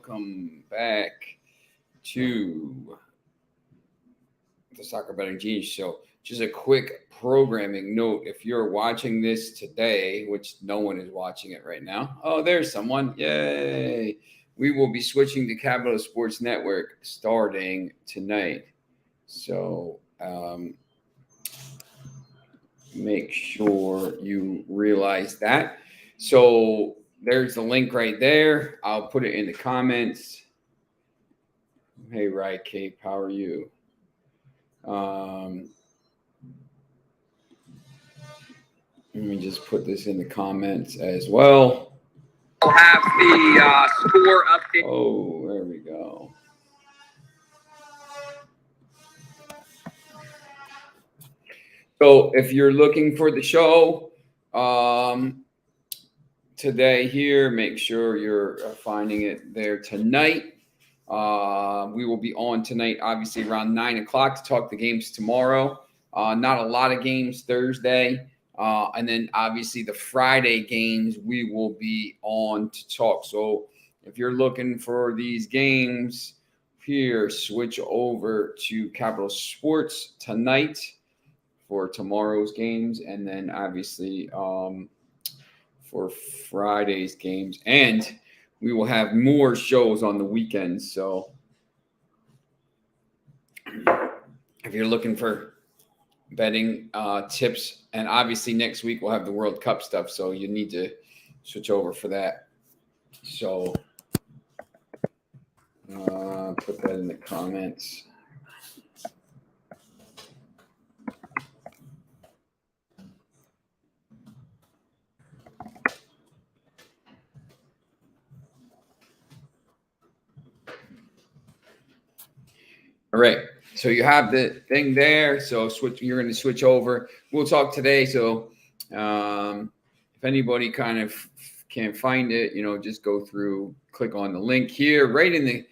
welcome back to the Soccer Betting Genius Show. Just a quick programming note. If you're watching this today, which no one is watching it right now. Oh, there's someone. Yay. We will be switching to Capital Sports Network starting tonight. So make sure you realize that. So there's the link right there. I'll put it in the comments. Hey, Rye Cape, how are you? Let me just put this in the comments as well. I'll have the score update. Oh, there we go. So if you're looking for the show today here, make sure you're finding it there tonight. We will be on tonight, obviously around 9 o'clock to talk the games tomorrow. Not a lot of games Thursday. And then obviously the Friday games we will be on to talk. So if you're looking for these games here, switch over to Capital Sports tonight for tomorrow's games. And then obviously for Friday's games. And we will have more shows on the weekends. So if you're looking for betting tips, and obviously next week we'll have the World Cup stuff, so you need to switch over for that. So put that in the comments. All right. So you have the thing there. So you're going to switch over. We'll talk today. So if anybody kind of can't find it, just go through, click on the link here, right in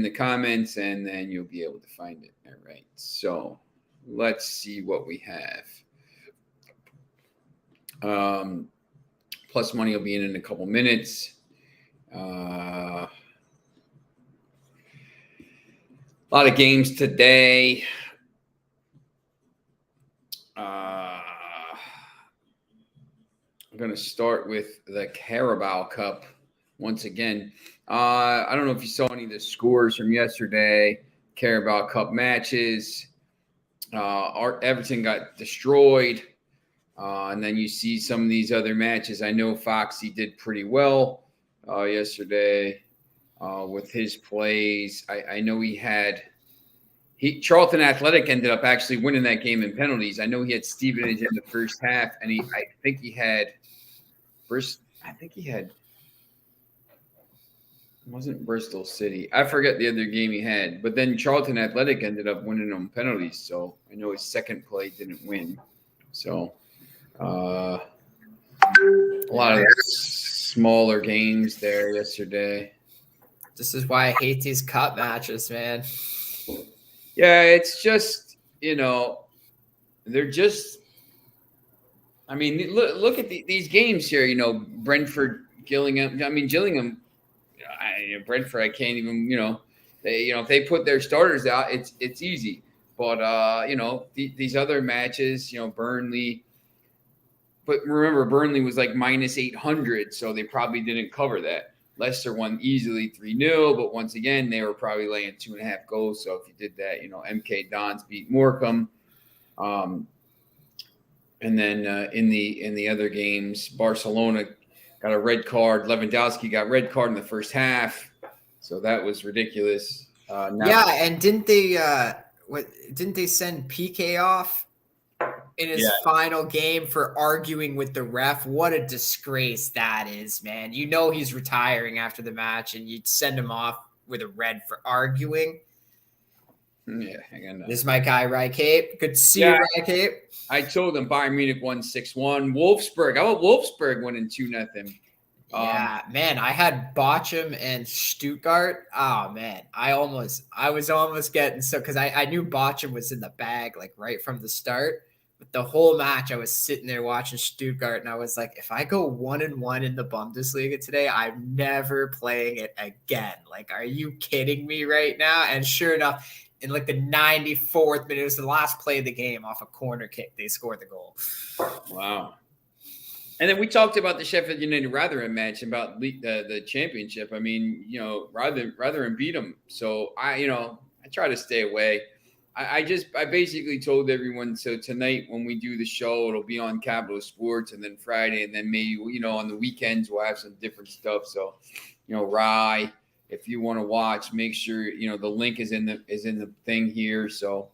the comments, and then you'll be able to find it. All right. So let's see what we have. Plus money will be in a couple minutes. A lot of games today. I'm going to start with the Carabao Cup once again. I don't know if you saw any of the scores from yesterday. Carabao Cup matches. Everton got destroyed. And then you see some of these other matches. I know Foxy did pretty well yesterday. With his plays. I know Charlton Athletic ended up actually winning that game in penalties. I know he had Stevenage in the first half, and I think he had it wasn't Bristol City. I forget the other game he had, but then Charlton Athletic ended up winning on penalties. So I know his second play didn't win. So a lot of smaller games there yesterday. This is why I hate these cup matches, man. Yeah, it's just, they're just, I mean, look at these games here, Brentford, Gillingham. I mean, Gillingham, Brentford, I can't even, if they put their starters out, it's easy. But, these other matches, Burnley. But remember, Burnley was like minus 800, so they probably didn't cover that. Leicester won easily 3-0, but once again, they were probably laying 2.5 goals. So if you did that, MK Dons beat Morecambe. And then in the other games, Barcelona got a red card. Lewandowski got red card in the first half. So that was ridiculous. And didn't they send PK off in his final game for arguing with the ref? What a disgrace that is, man. He's retiring after the match, and you'd send him off with a red for arguing. Yeah, hang on. This is my guy, Rye Cape. Good to see you, Rye Cape. I told him Bayern Munich won 6-1. Wolfsburg. How about Wolfsburg winning 2-0? Yeah, man. I had Bochum and Stuttgart. Oh man, I was almost getting because I knew Bochum was in the bag like right from the start. the whole match, I was sitting there watching Stuttgart, and I was like, if I go 1-1 in the Bundesliga today, I'm never playing it again. Like, are you kidding me right now? And sure enough, in like the 94th minute, it was the last play of the game off a corner kick. They scored the goal. Wow. And then we talked about the Sheffield United Rotherham match about the championship. I mean, Rotherham beat them. So I try to stay away. I basically told everyone, so tonight when we do the show, it'll be on Capital Sports, and then Friday, and then maybe, on the weekends we'll have some different stuff. So, Rye, if you want to watch, make sure, the link is in the thing here. So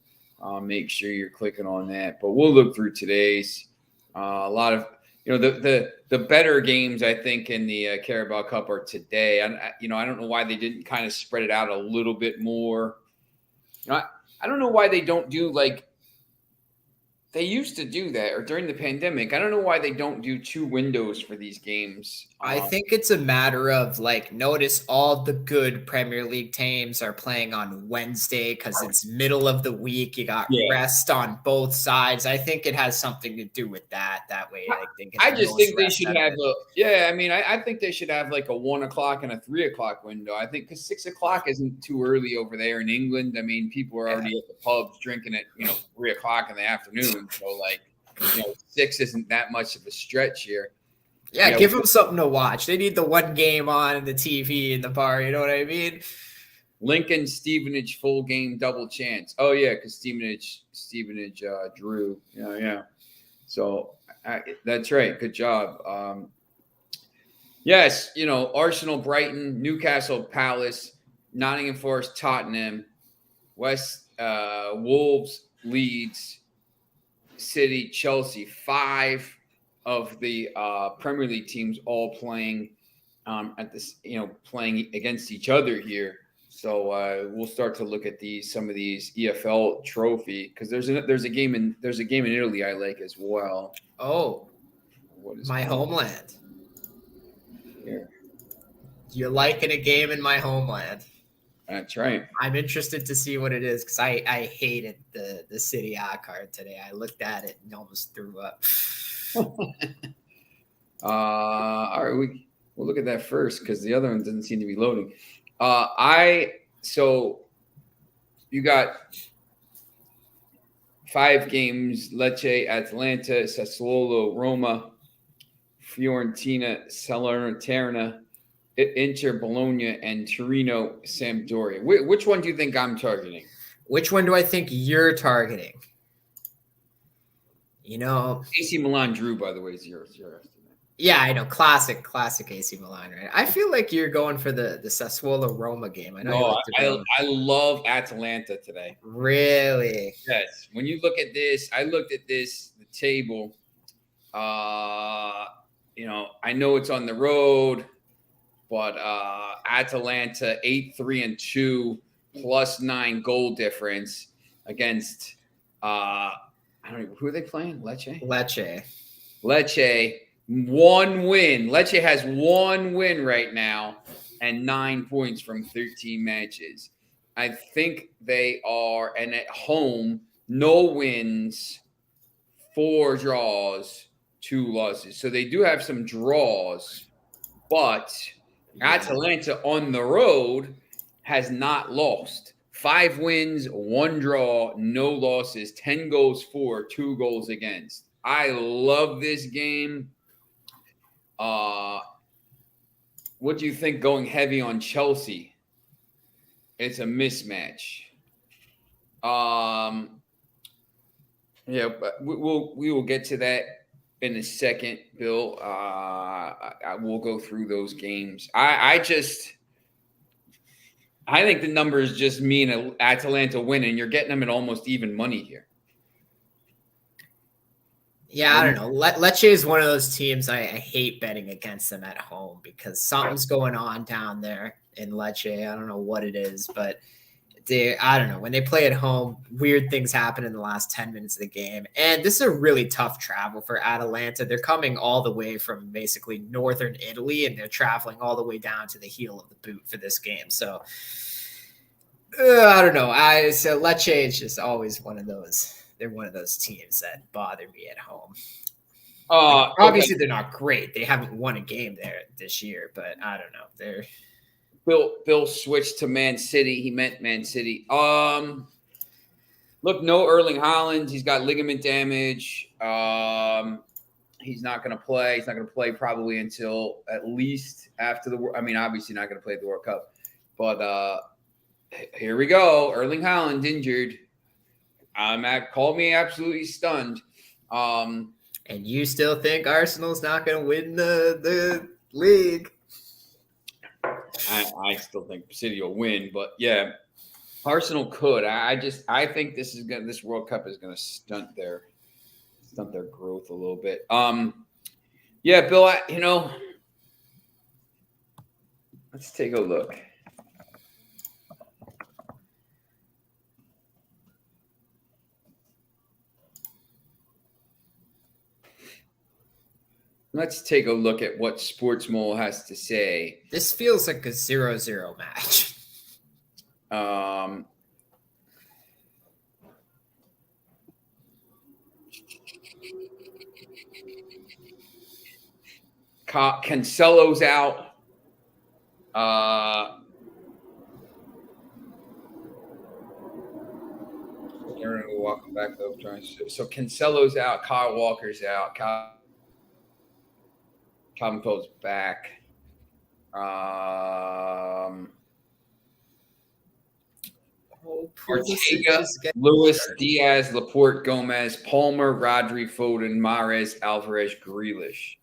make sure you're clicking on that. But we'll look through today's a lot of, the better games, I think, in the Carabao Cup are today. I don't know why they didn't kind of spread it out a little bit more. I don't know why they don't do they used to do that, or during the pandemic. I don't know why they don't do 2 windows for these games. I think it's a matter of notice all the good Premier League teams are playing on Wednesday because it's middle of the week. You got rest on both sides. I think it has something to do with that. That way, I just think they should have I think they should have like a 1 o'clock and a 3 o'clock window. I think because 6 o'clock isn't too early over there in England. I mean, people are already at the pubs drinking at 3 o'clock in the afternoon. So 6 isn't that much of a stretch here. Yeah, give them something to watch. They need the one game on the TV in the bar. You know what I mean? Lincoln Stevenage full game double chance. Oh yeah, because Stevenage drew. Yeah. So that's right. Good job. Yes, Arsenal, Brighton, Newcastle, Palace, Nottingham Forest, Tottenham, Wolves, Leeds, City, Chelsea. 5 of the Premier League teams all playing at this, playing against each other here. So we'll start to look at some of these EFL trophy, because there's a game in Italy I like as well. Oh, what is my homeland? Here, you're liking a game in my homeland. That's right. I'm interested to see what it is, because I hated the City A card today. I looked at it and almost threw up. All right, we'll look at that first, because the other one doesn't seem to be loading. So you got 5 games: Lecce, Atalanta, Sassuolo, Roma, Fiorentina, Salernitana, Inter, Bologna, and Torino, Sampdoria. Which one do you think I'm targeting? Which one do I think you're targeting? AC Milan drew, by the way, is your estimate. Yeah, I know. Classic AC Milan, right? I feel like you're going for the Sassuolo Roma game. I know. I love Atalanta today. Really? Yes. When you look at this, I looked at the table. I know it's on the road, but Atalanta 8-3-2 plus 9 goal difference against I don't know, who are they playing? Lecce. 1 win. Lecce has 1 win right now and 9 points from 13 matches. I think they are, and at home, no wins, 4 draws, 2 losses. So they do have some draws, but Atalanta on the road has not lost. 5 wins, 1 draw, no losses, 10 goals for, 2 goals against. I love this game. What do you think going heavy on Chelsea? It's a mismatch. Yeah, but we will get to that in a second, Bill. I will go through those games. I think the numbers just mean Atalanta winning. You're getting them at almost even money here. Yeah, I don't know. Lecce is one of those teams I hate betting against them at home, because something's going on down there in Lecce. I don't know what it is, but I don't know. When they play at home, weird things happen in the last 10 minutes of the game. And this is a really tough travel for Atalanta. They're coming all the way from basically northern Italy, and they're traveling all the way down to the heel of the boot for this game. So I don't know. So Lecce is just always one of those they're one of those teams that bother me at home. Obviously, they're not great. They haven't won a game there this year, but I don't know. They're Bill switched to Man City. He meant Man City. Look, no Erling Haaland. He's got ligament damage. He's not going to play. He's not going to play probably until at least after the. I mean, obviously not going to play at the World Cup, but here we go. Erling Haaland injured. Called me absolutely stunned. And you still think Arsenal's not going to win the league? I still think City will win, but yeah, Arsenal could. I think this World Cup is going to stunt their growth a little bit. Yeah, Bill. Let's take a look. Let's take a look at what Sportsmole has to say. This feels like a 0-0 match. Cancelo's out. Welcome back though. So Cancelo's out. Kyle Walker's out. Calvin Phillips back. Ortega, Lewis, Diaz, Laporte, Gomez, Palmer, Rodri, Foden, Mahrez, Alvarez, Grealish.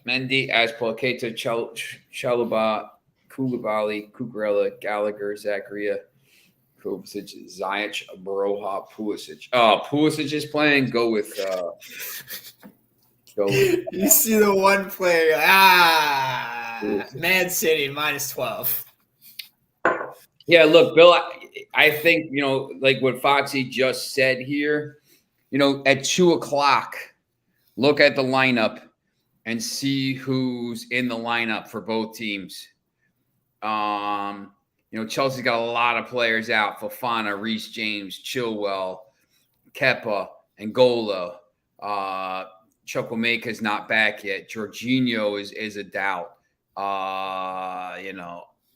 Mendy, Azpilicueta, Chalobah, Koulibaly, Cucurella, Gallagher, Zakaria, Kovacic, Ziyech, Broha, Pulisic. Pulisic is playing. Go with. You see the one play. Man City -12. Yeah, look, Bill, I think, like what Foxy just said here, at 2:00, look at the lineup and see who's in the lineup for both teams. Chelsea's got a lot of players out: Fofana, Reece James, Chilwell, Kepa, Angola. Chukwuemeka's not back yet. Jorginho is a doubt.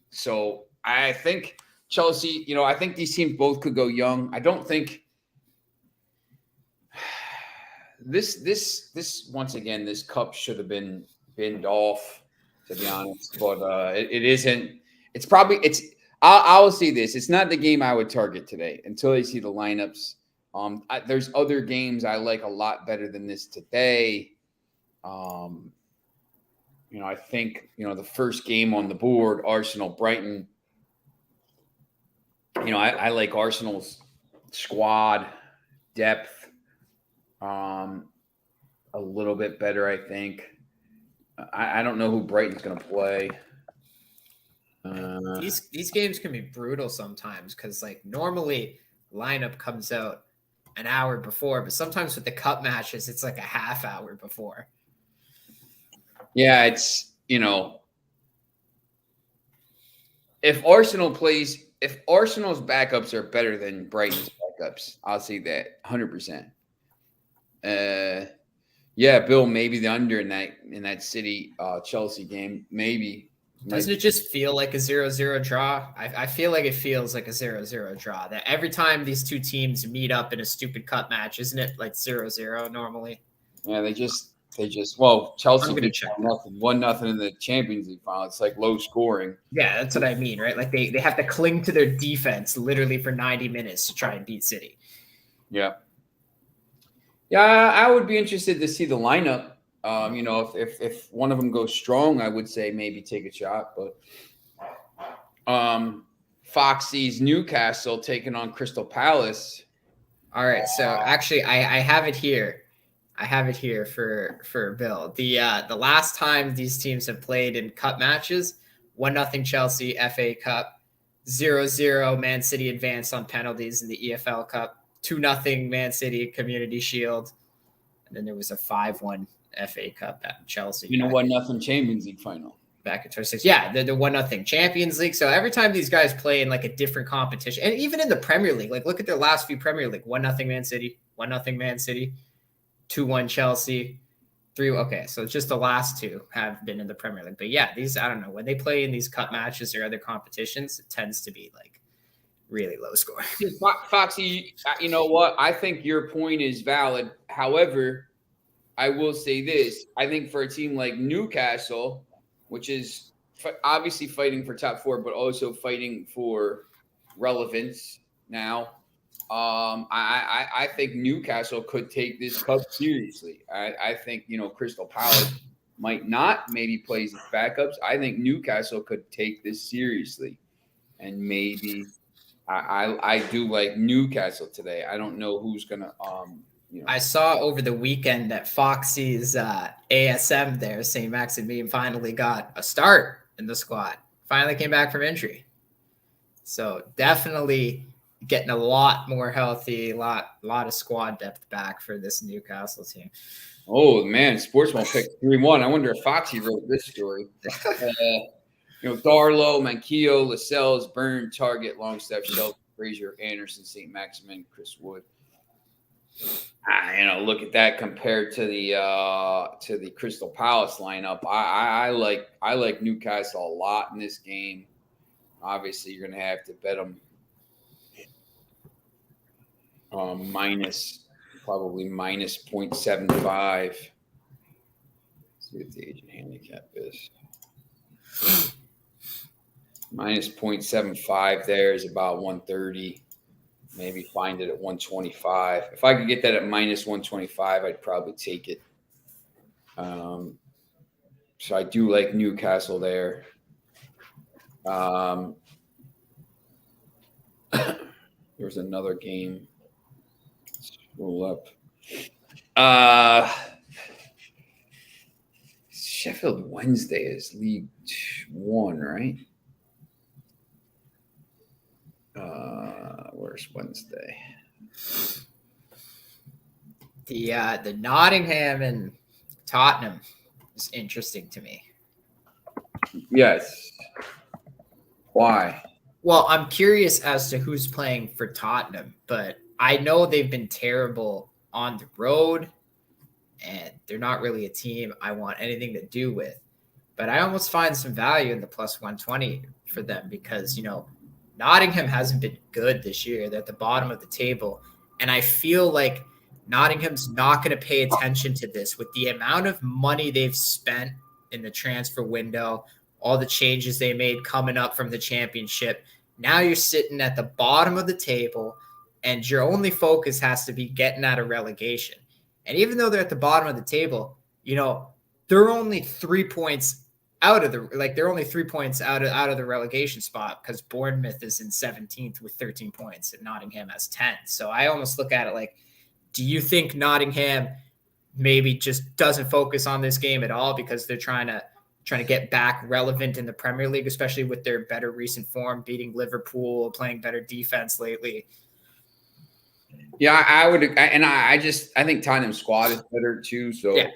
So I think Chelsea, I think these teams both could go young. I don't think this once again, this cup should have been binned off, to be honest, but it isn't. I will see this. It's not the game I would target today until I see the lineups. There's other games I like a lot better than this today. I think, the first game on the board, Arsenal-Brighton, I like Arsenal's squad depth a little bit better, I think. I don't know who Brighton's going to play. These games can be brutal sometimes because, normally lineup comes out an hour before, but sometimes with the cup matches, it's like a half hour before. Yeah, it's, if Arsenal's backups are better than Brighton's backups, I'll see that 100%. Yeah, Bill, maybe the under in that City Chelsea game, maybe. Doesn't it just feel like a 0-0 draw? I feel like it feels like a 0-0 draw. That every time these two teams meet up in a stupid cup match, isn't it like 0-0 normally? Yeah, Chelsea did 1-0 in the Champions League final. It's like low scoring. Yeah, that's what I mean, right? Like they have to cling to their defense literally for 90 minutes to try and beat City. Yeah. Yeah, I would be interested to see the lineup. If one of them goes strong, I would say maybe take a shot. But Foxy's Newcastle taking on Crystal Palace. All right, so actually, I have it here. I have it here for Bill. The last time these teams have played in cup matches, 1-0 Chelsea FA Cup, 0-0 Man City advanced on penalties in the EFL Cup, 2-0 Man City Community Shield, and then there was a 5-1 FA Cup at Chelsea. 1-0 Champions League final. back in 26. Yeah, the 1-0 Champions League. So every time these guys play in like a different competition, and even in the Premier League, like look at their last few Premier League: 1-0 Man City, 1-0 Man City, 2-1 Chelsea, 3. Okay, so just the last two have been in the Premier League. But yeah, these, I don't know, when they play in these cup matches or other competitions, it tends to be like really low score. Foxy, you know what? I think your point is valid. However, I will say this. I think for a team like Newcastle, which is obviously fighting for top 4, but also fighting for relevance now, I think Newcastle could take this cup seriously. I think, Crystal Palace might not, maybe plays its backups. I think Newcastle could take this seriously, and maybe I do like Newcastle today. I don't know who's gonna I saw over the weekend that Foxy's ASM there, St. Maximilian, finally got a start in the squad. Finally came back from injury. So definitely getting a lot more healthy, a lot of squad depth back for this Newcastle team. Oh man, Sportsman picked 3-1. I wonder if Foxy wrote this story. Darlow, Manquillo, Lascelles, Byrne, Target, Longstaff, Shelton, Frazier, Anderson, St. Maximin, Chris Wood. Look at that compared to the Crystal Palace lineup. I like Newcastle a lot in this game. Obviously, you're going to have to bet them probably minus 0.75. Let's see what the agent handicap is. Minus 0.75 there is about 130. Maybe find it at 125. If I could get that at minus 125, I'd probably take it. So I do like Newcastle there. There's another game. Let's roll up. Sheffield Wednesday is League 1, right? Where's Wednesday? The Nottingham and Tottenham is interesting to me. Yes. Why? Well, I'm curious as to who's playing for Tottenham, but I know they've been terrible on the road, and they're not really a team I want anything to do with. But I almost find some value in the plus 120 for them because, Nottingham hasn't been good this year. They're at the bottom of the table. And I feel like Nottingham's not going to pay attention to this with the amount of money they've spent in the transfer window, all the changes they made coming up from the championship. Now you're sitting at the bottom of the table, and your only focus has to be getting out of relegation. And even though they're at the bottom of the table, they're only 3 points out of they're only 3 points out of the relegation spot because Bournemouth is in 17th with 13 points and Nottingham has 10. So I almost look at it like, do you think Nottingham maybe just doesn't focus on this game at all because they're trying to get back relevant in the Premier League, especially with their better recent form, beating Liverpool, playing better defense lately? Yeah, I would, and I think Tottenham's squad is better too. So, yeah.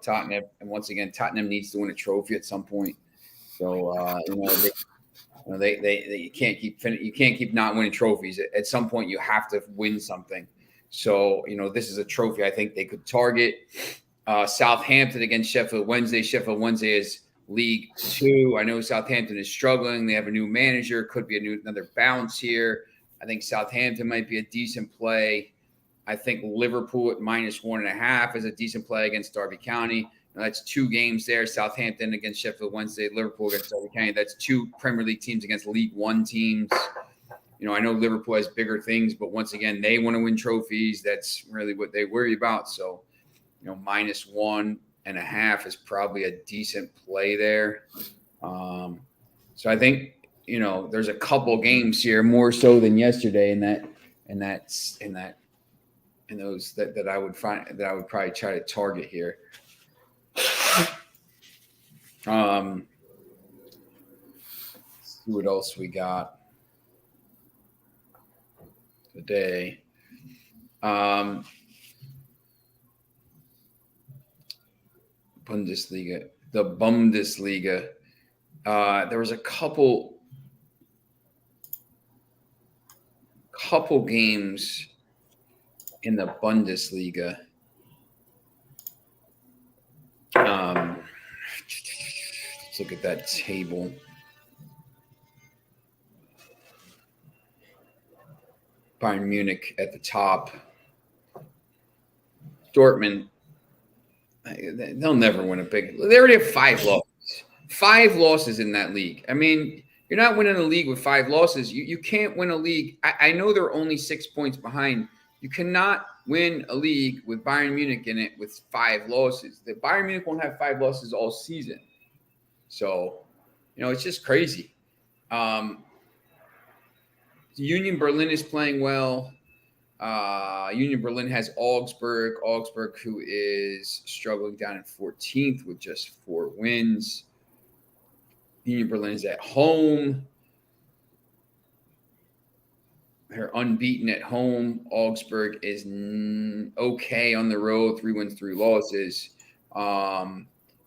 Tottenham, and once again, Tottenham needs to win a trophy at some point. So, they you can't keep not winning trophies. At some point, you have to win something. So, this is a trophy I think they could target. Southampton against Sheffield Wednesday. Sheffield Wednesday is League 2. I know Southampton is struggling. They have a new manager. Could be another bounce here. I think Southampton might be a decent play. I think Liverpool at minus 1.5 is a decent play against Derby County. That's 2 games there. Southampton against Sheffield Wednesday, Liverpool against Derby County. That's 2 Premier League teams against League 1 teams. I know Liverpool has bigger things, but once again, they want to win trophies. That's really what they worry about. So, minus 1.5 is probably a decent play there. So I think, there's a couple games here more so than yesterday in those that I would probably try to target here. Let's see what else we got today. Bundesliga. The Bundesliga. There was a couple games in the Bundesliga. Let's look at that table. Bayern Munich at the top. Dortmund, they'll never win a big. They already have 5 losses. 5 losses in that league. I mean, you're not winning a league with 5 losses. You can't win a league. I know they're only 6 points behind. You cannot win a league with Bayern Munich in it with 5 losses. The Bayern Munich won't have 5 losses all season. So, it's just crazy. Union Berlin is playing well. Union Berlin has Augsburg. Augsburg, who is struggling down in 14th with just 4 wins. Union Berlin is at home. They're unbeaten at home. Augsburg is okay on the road, 3 wins, 3 losses.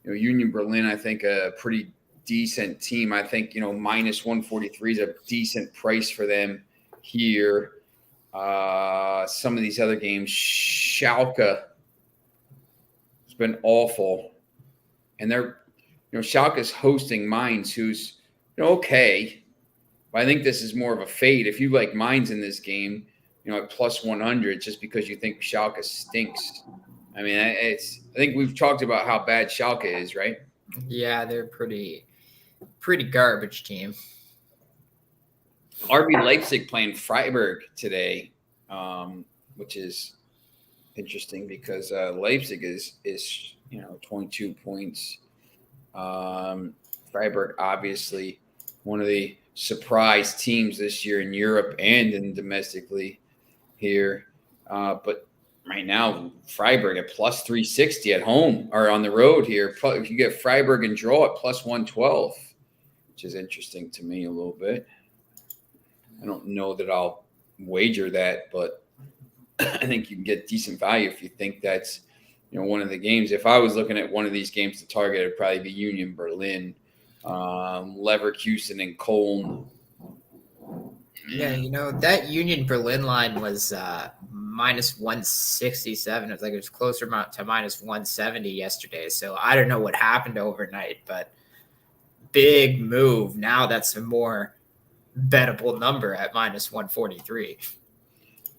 Union Berlin, I think, a pretty decent team. I think, minus 143 is a decent price for them here. Some of these other games, Schalke has been awful. And Schalke is hosting Mainz, who's, okay. But I think this is more of a fade. If you like Mainz in this game, at plus 100, just because you think Schalke stinks. I mean, I think we've talked about how bad Schalke is, right? Yeah, they're pretty garbage team. RB Leipzig playing Freiburg today, which is interesting because Leipzig is 22 points. Freiburg, obviously, one of the surprise teams this year in Europe and in domestically here. But right now, Freiburg at plus 360 at home or on the road here. If you get Freiburg and draw at plus 112, which is interesting to me a little bit. I don't know that I'll wager that, but I think you can get decent value if you think that's one of the games. If I was looking at one of these games to target, it'd probably be Union Berlin, Leverkusen, and Köln. Yeah, that Union Berlin line was minus 167. It was closer to minus 170 yesterday. So I don't know what happened overnight, but big move. Now that's a more bettable number at minus 143.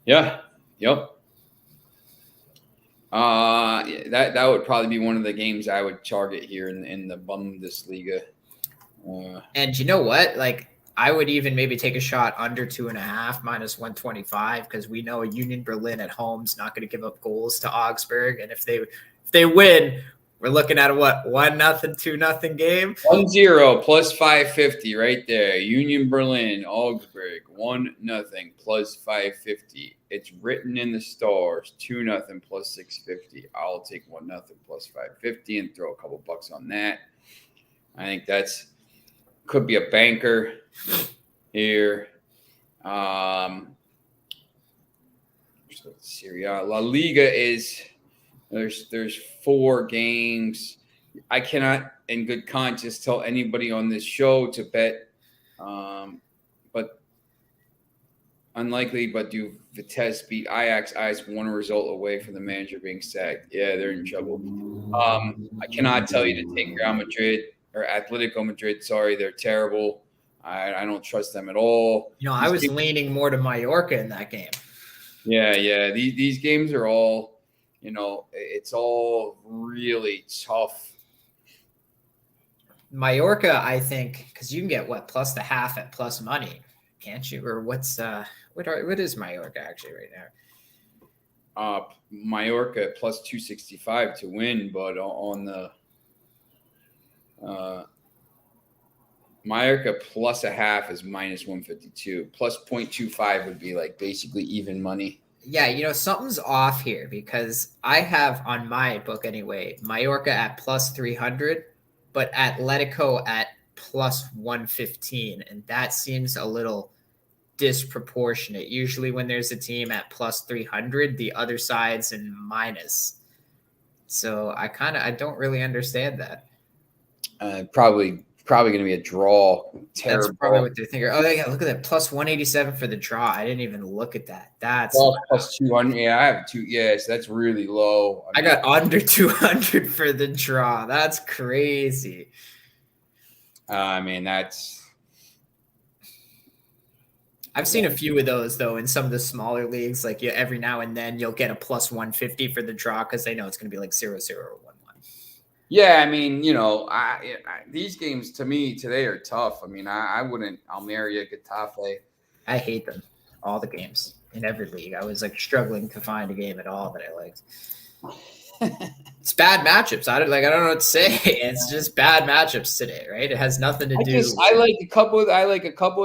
Yeah. Yep. That would probably be one of the games I would target here in the Bundesliga. And you know what? I would even maybe take a shot under 2.5 minus 125 because we know Union Berlin at home is not going to give up goals to Augsburg, and if they win, we're looking at a 1-0, 2-0 game. 1-0 plus 550 right there. Union Berlin, Augsburg, 1-0 plus 550. It's written in the stars. 2-0 plus 650. I'll take 1-0 plus 550 and throw a couple bucks on that. I think could be a banker here. Syria. La Liga is there's 4 games. I cannot in good conscience tell anybody on this show to bet, but unlikely. But do Vitesse beat Ajax? Ajax 1 result away from the manager being sacked. Yeah, they're in trouble. I cannot tell you to take Real Madrid or Atletico Madrid. Sorry, they're terrible. I don't trust them at all. I was leaning more to Mallorca in that game. Yeah. These games are all, it's all really tough. Mallorca, I think, because you can get plus the half at plus money, can't you? Or what is Mallorca actually right now? Mallorca plus 265 to win, but on the Mallorca plus a half is minus 152. Plus 0.25 would be basically even money. Yeah, something's off here because I have on my book anyway, Mallorca at plus 300, but Atletico at plus 115. And that seems a little disproportionate. Usually when there's a team at plus 300, the other side's in minus. So I don't really understand that. Probably probably going to be a draw. Terrible. That's probably what they're thinking. Oh, yeah, look at that. Plus 187 for the draw. I didn't even look at that. That's plus 200. Yeah, I have two. Yes, that's really low. I got under 200 for the draw. That's crazy. I mean, that's. I've seen a few of those, though, in some of the smaller leagues. Like, every now and then you'll get a plus 150 for the draw because they know it's going to be like 0-0 or 1-1. Yeah, I mean, these games to me today are tough. I mean, I wouldn't Almeria, Getafe. I hate them. All the games in every league. I was like struggling to find a game at all that I liked. It's bad matchups. I don't know what to say. It's just bad matchups today, right? It has nothing to do. I like a couple of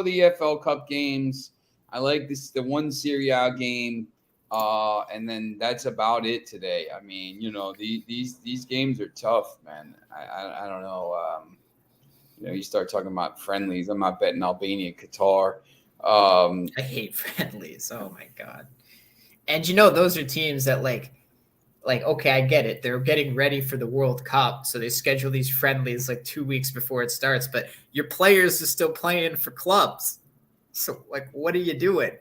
the EFL Cup games. I like the one Serie A game. And then that's about it today. I mean, these games are tough, man. I don't know. You start talking about friendlies. I'm not betting Albania, Qatar. I hate friendlies. Oh my God. And those are teams that like, okay, I get it. They're getting ready for the World Cup. So they schedule these friendlies like 2 weeks before it starts, but your players are still playing for clubs. So like, what are you doing?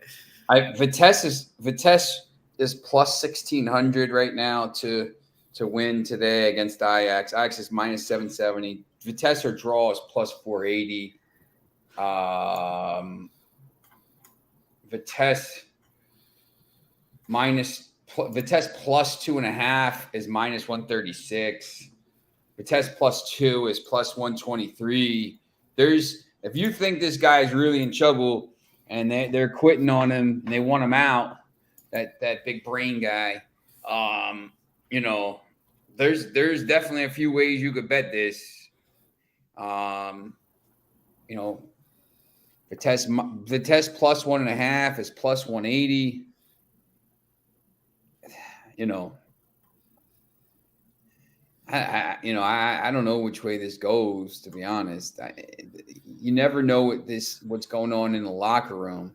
Vitesse is plus 1,600 right now to win today against Ajax. Ajax is minus 770. Vitesse or draw is plus 480. Vitesse plus 2.5 is minus 136. Vitesse plus 2 is plus 123. If you think this guy is really in trouble and they're quitting on him and they want him out, that big brain guy, there's definitely a few ways you could bet this. Vitesse plus 1.5 is plus 180. I don't know which way this goes, to be honest. You never know what's going on in the locker room.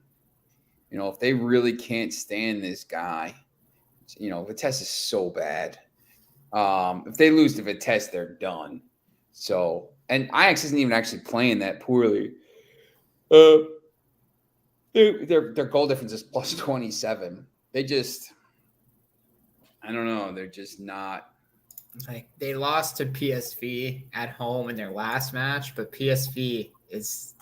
If they really can't stand this guy, Vitesse is so bad. If they lose to Vitesse, they're done. So, and Ajax isn't even actually playing that poorly. Their goal difference is plus 27. They just, I don't know. They're just not. Like, they lost to PSV at home in their last match, but PSV is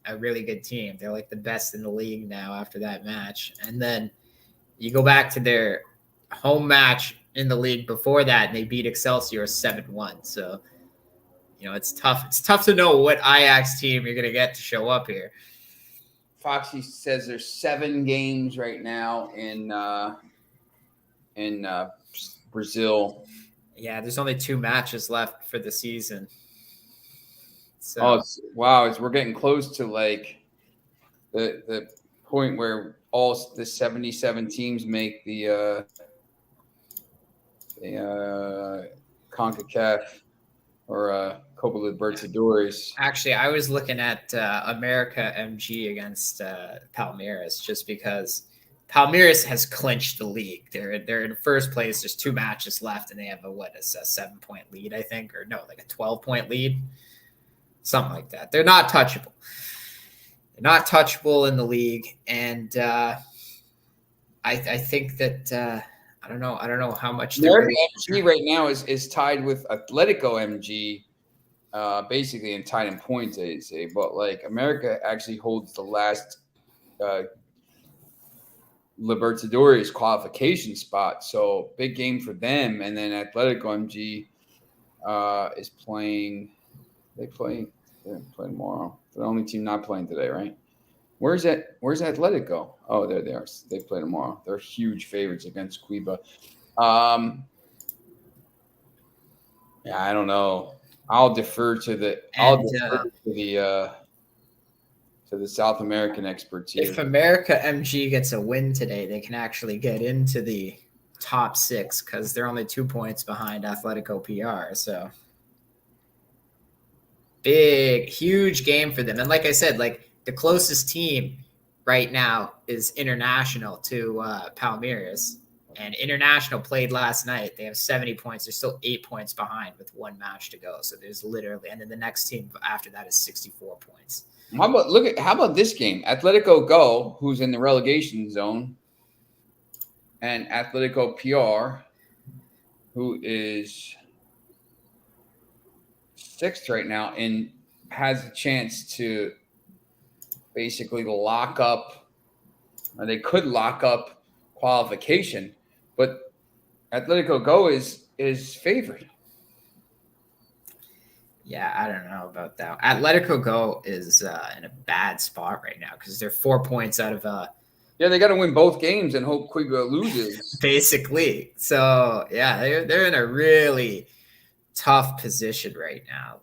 a really good team. They're like the best in the league now after that match. And then you go back to their home match in the league before that, and they beat Excelsior 7-1. So, it's tough. It's tough to know what Ajax team you're going to get to show up here. Foxy says there's 7 games right now in Brazil. Yeah, there's only 2 matches left for the season. So, we're getting close to like the point where all the 77 teams make the CONCACAF or Copa Libertadores. Actually, I was looking at America MG against Palmeiras just because Palmeiras has clinched the league. They're in first place. There's 2 matches left, and they have a 7-point lead, I think, or no, like a 12-point lead, something like that. They're not touchable. They're not touchable in the league, and I think that I don't know how much. America MG right now is tied with Atletico MG, basically, and tied in points, I'd say. But like America actually holds the last Libertadores qualification spot, so big game for them. And then Atletico MG is playing. They're playing tomorrow. They're the only team not playing today, right? Where's Atletico? Oh, there they are. They play tomorrow. They're huge favorites against Cuiabá. Yeah, I don't know. I'll defer to the South American experts here. If America MG gets a win today, they can actually get into the top 6 because they're only 2 points behind Atletico PR. So huge game for them. And like I said, like the closest team right now is International to Palmeiras. And International played last night. They have 70 points. They're still 8 points behind with one match to go. So there's literally, and then the next team after that is 64 points. How about this game? Atletico Go, who's in the relegation zone, and Atletico PR, who is 6th right now and has a chance to basically lock up, or they could lock up qualification, but Atletico Go is favored. Yeah, I don't know about that. Atletico Go is in a bad spot right now because they're 4 points out of Yeah, they got to win both games and hope Quiga loses. basically. So yeah, they're in a really tough position right now.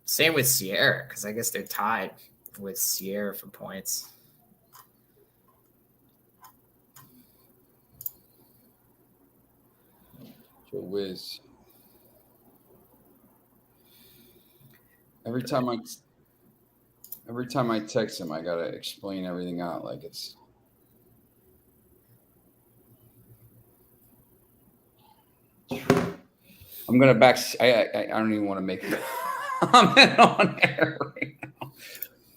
Same with Sierra, because I guess they're tied with Sierra for points. Joe Wiz. Every time I text him, I gotta explain everything out like it's. I'm gonna back. I don't even want to make a comment on air right now.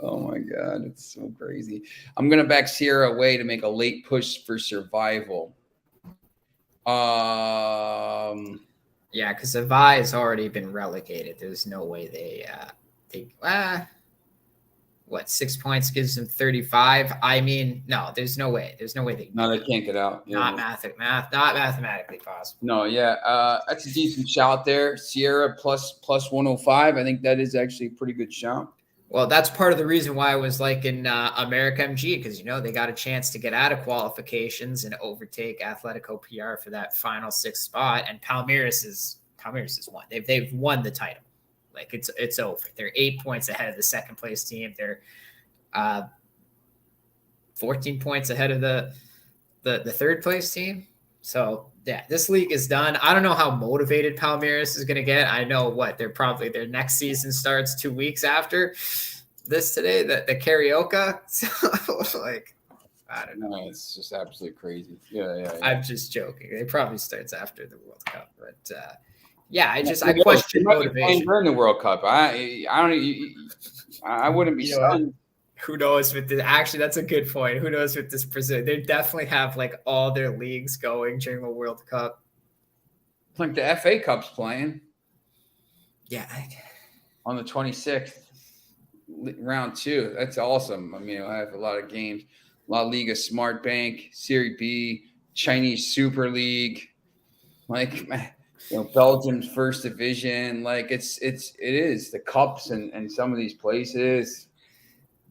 Oh my god, it's so crazy. I'm gonna back Sierra away to make a late push for survival. Yeah, because Avai has already been relegated. There's no way they what, 6 points gives them 35. I mean, no, there's no way. There's no way they can't get out. Yeah. Not mathematically possible. No, yeah. That's a decent shout there. Sierra plus 105. I think that is actually a pretty good shout. Well, that's part of the reason why I was like in America MG, because, you know, they got a chance to get out of qualifications and overtake Atletico PR for that final 6th spot. And Palmeiras is won. They've won the title. Like it's over. They're 8 points ahead of the 2nd place team. They're 14 points ahead of the 3rd place team. So yeah, this league is done. I don't know how motivated Palmeiras is going to get. I know their next season starts 2 weeks after this today, the Carioca. So like, I don't know. No, it's just absolutely crazy. Yeah. I'm just joking. It probably starts after the World Cup, but yeah, I question motivation during the World Cup. I wouldn't be stunned. Who knows with this? Actually, that's a good point. Who knows with this Brazil? They definitely have like all their leagues going during the World Cup. Like the FA Cup's playing. Yeah. On the 26th, round 2. That's awesome. I mean, I have a lot of games. La Liga Smart Bank, Serie B, Chinese Super League, like, Belgium's first division. Like it is the cups and some of these places.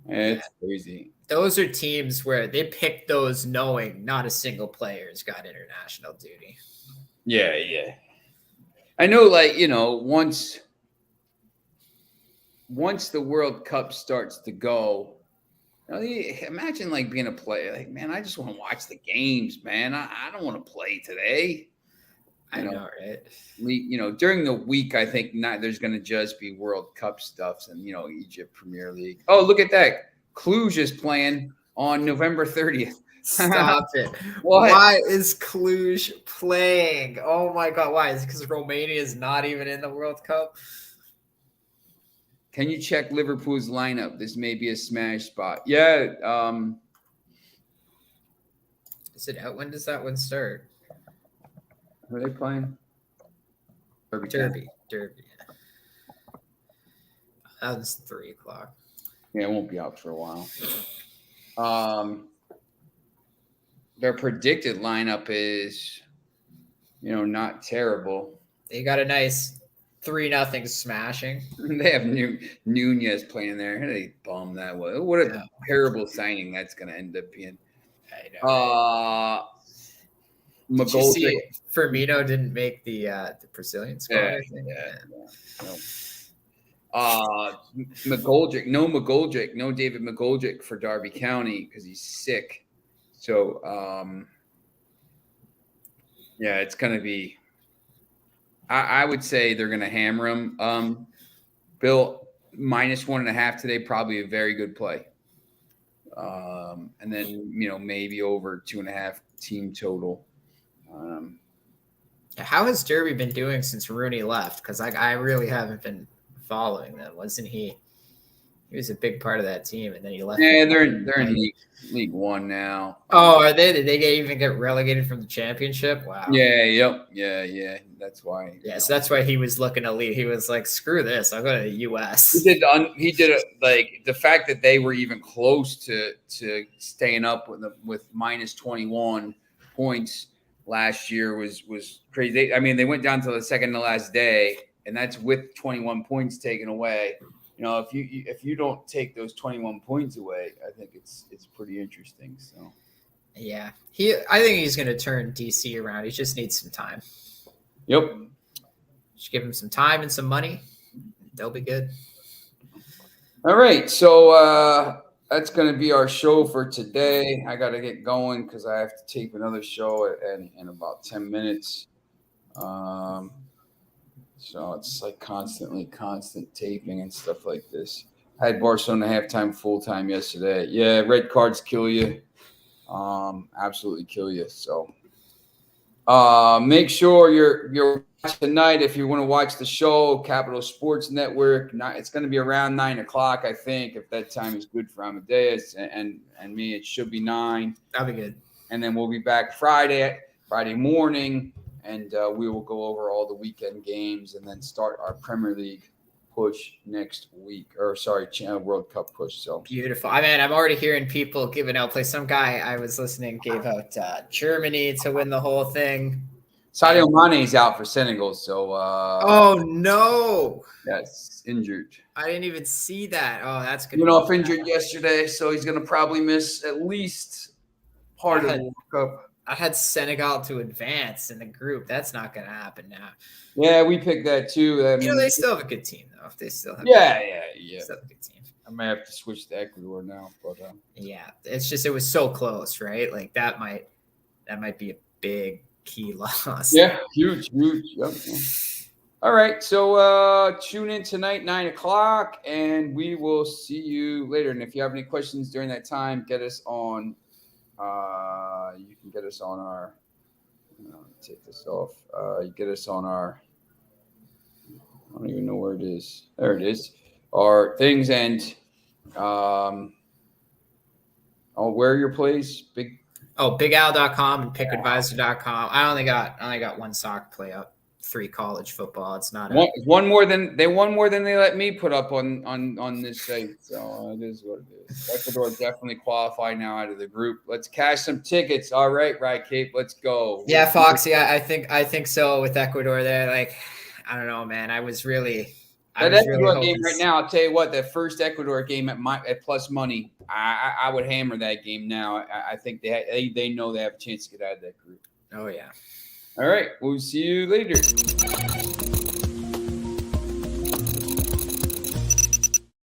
It's crazy. Those are teams where they picked those knowing not a single player's got international duty. Yeah. I know, like, once the World Cup starts to go, imagine like being a player. Like, man, I just want to watch the games, man. I don't want to play today. I know, right? During the week, I think there's going to just be World Cup stuff and, Egypt Premier League. Oh, look at that. Cluj is playing on November 30th. Stop it. What? Why is Cluj playing? Oh, my God. Why? Is it because Romania is not even in the World Cup? Can you check Liverpool's lineup? This may be a smash spot. Yeah. Is it out? When does that one start? Who are they playing? Derby. Yeah. That was 3 o'clock. Yeah, it won't be out for a while. Their predicted lineup is, not terrible. They got a nice 3-0 smashing. They have Nunez playing there. They bum that way. What a terrible signing that's going to end up being. I know. Did you see Firmino didn't make the Brazilian squad? Yeah, I think. Yeah. McGoldrick, no David McGoldrick for Derby County because he's sick. So, it's going to be. I would say they're going to hammer him. Bill, -1.5 today, probably a very good play. and then maybe over 2.5 team total. How has Derby been doing since Rooney left? Because I really haven't been following them. Wasn't he? He was a big part of that team, and then he left. Yeah, they're in League One now. Oh, are they? Did they even get relegated from the championship? Wow. Yeah. Yep. Yeah. That's why. Yeah, so that's why he was looking to leave. He was like, "Screw this! I'll go to the U.S." He did it like the fact that they were even close to staying up with minus 21 points last year was crazy. They went down to the second to last day, and that's with 21 points taken away. If you don't take those 21 points away, I think it's pretty interesting. So, yeah, I think he's going to turn DC around. He just needs some time. Yep. Just give him some time and some money. They'll be good. All right, so that's going to be our show for today. I got to get going because I have to tape another show in about 10 minutes. So it's like constant taping and stuff like this. I had Barcelona halftime, full-time yesterday. Yeah, red cards kill you. Absolutely kill you. So make sure you're watching tonight if you want to watch the show, Capital Sports Network. It's going to be around 9 o'clock, I think, if that time is good for Amedeus and me. It should be 9. That'll be good. And then we'll be back Friday morning. And we will go over all the weekend games and then start our Premier League push next week. World Cup push. So beautiful. I'm already hearing people giving out plays. Some guy I was listening gave out Germany to win the whole thing. Sadio Mane's out for Senegal. So oh no, yes, injured. I didn't even see that. Oh, that's good. He went off injured yesterday, so he's going to probably miss at least part of the World Cup. I had Senegal to advance in the group. That's not going to happen now. Yeah, we picked that too. They still have a good team, though. If they still have, yeah. Still have a good team. I might have to switch to Ecuador now, but yeah, it's just it was so close, right? Like that might be a big key loss. Yeah, huge. Yep. All right, so tune in tonight, 9 o'clock, and we will see you later. And if you have any questions during that time, get us on. You can get us on our. Take this off. You get us on our. I don't even know where it is. There it is. Our things and. Where are your plays? BigAl.com and PickAdvisor.com. I only got one soccer play up. 3 college football. It's not one more than they let me put up on this site. So it is what it is. Ecuador definitely qualify now out of the group. Let's cash some tickets. All right, Cape. Let's go. Yeah, Foxy. I think so with Ecuador there. Like, I don't know, man. I was really Ecuador game right now. I'll tell you what. That first Ecuador game at plus money, I would hammer that game now. I think they know they have a chance to get out of that group. Oh yeah. All right. We'll see you later.